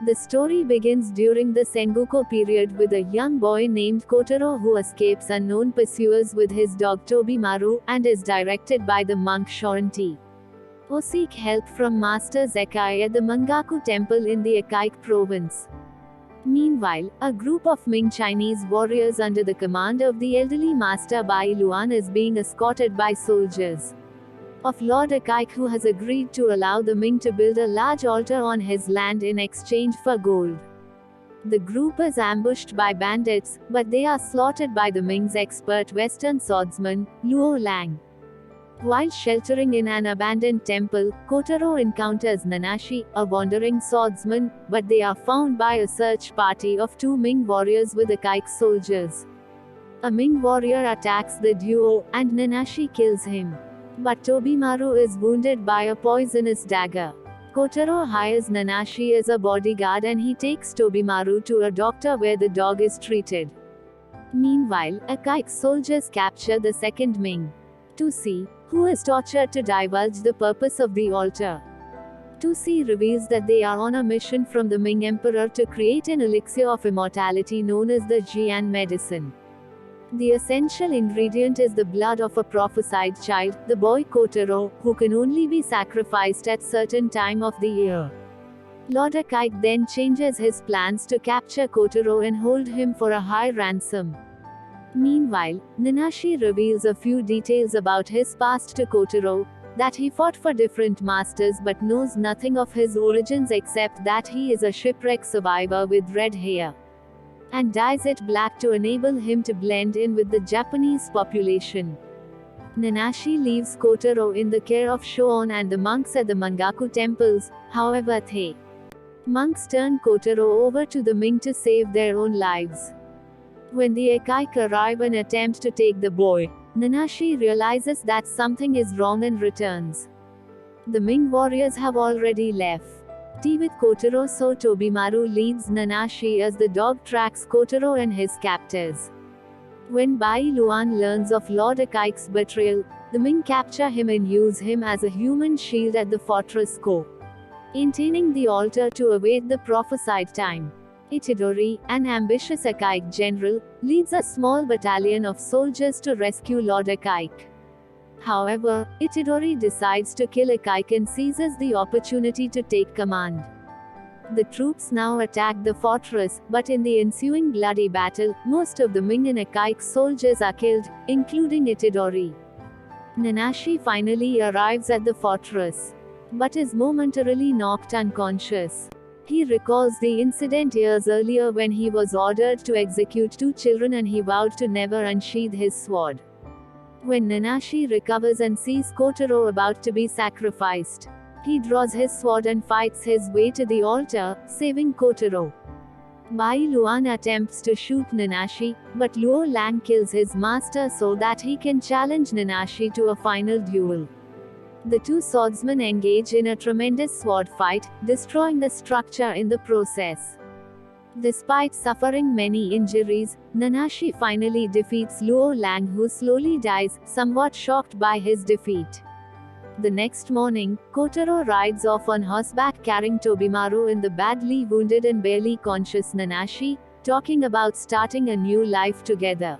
The story begins during the Sengoku period with a young boy named Kotaro who escapes unknown pursuers with his dog Tobimaru, and is directed by the monk Shorinti. Who seek help from Master Zekai at the Mangaku Temple in the Akaik province. Meanwhile, a group of Ming Chinese warriors under the command of the elderly Master Bai Luan is being escorted by soldiers of Lord Akaik, who has agreed to allow the Ming to build a large altar on his land in exchange for gold. The group is ambushed by bandits, but they are slaughtered by the Ming's expert Western swordsman, Luo Lang. While sheltering in an abandoned temple, Kotaro encounters Nanashi, a wandering swordsman, but they are found by a search party of 2 Ming warriors with Akaik soldiers. A Ming warrior attacks the duo, and Nanashi kills him. But Tobimaru is wounded by a poisonous dagger. Kotaro hires Nanashi as a bodyguard and he takes Tobimaru to a doctor where the dog is treated. Meanwhile, Akaik soldiers capture the second Ming, Tusi, who is tortured to divulge the purpose of the altar. Tusi reveals that they are on a mission from the Ming Emperor to create an elixir of immortality known as the Jian medicine. The essential ingredient is the blood of a prophesied child, the boy Kotaro, who can only be sacrificed at certain time of the year. Lord Akaik then changes his plans to capture Kotaro and hold him for a high ransom. Meanwhile, Nanashi reveals a few details about his past to Kotaro, that he fought for different masters but knows nothing of his origins except that he is a shipwreck survivor with red hair, and dyes it black to enable him to blend in with the Japanese population. Nanashi leaves Kotaro in the care of Shoon and the monks at the Mangaku temples. However, the monks turn Kotaro over to the Ming to save their own lives. When the Akaik arrive and attempt to take the boy, Nanashi realizes that something is wrong and returns. The Ming warriors have already left. With Kotaro, so Tobimaru leads Nanashi as the dog tracks Kotaro and his captors. When Bai Luan learns of Lord Akaik's betrayal, the Ming capture him and use him as a human shield at the fortress core, intending the altar to await the prophesied time. Itadori, an ambitious Akaik general, leads a small battalion of soldiers to rescue Lord Akaik. However, Itadori decides to kill Akaik and seizes the opportunity to take command. The troops now attack the fortress, but in the ensuing bloody battle, most of the Ming and Akaik soldiers are killed, including Itadori. Nanashi finally arrives at the fortress, but is momentarily knocked unconscious. He recalls the incident years earlier when he was ordered to execute 2 children and he vowed to never unsheath his sword. When Nanashi recovers and sees Kotaro about to be sacrificed, he draws his sword and fights his way to the altar, saving Kotaro. Bai Luan attempts to shoot Nanashi, but Luo Lang kills his master so that he can challenge Nanashi to a final duel. The 2 swordsmen engage in a tremendous sword fight, destroying the structure in the process. Despite suffering many injuries, Nanashi finally defeats Luo Lang, who slowly dies, somewhat shocked by his defeat. The next morning, Kotaro rides off on horseback carrying Tobimaru and the badly wounded and barely conscious Nanashi, talking about starting a new life together.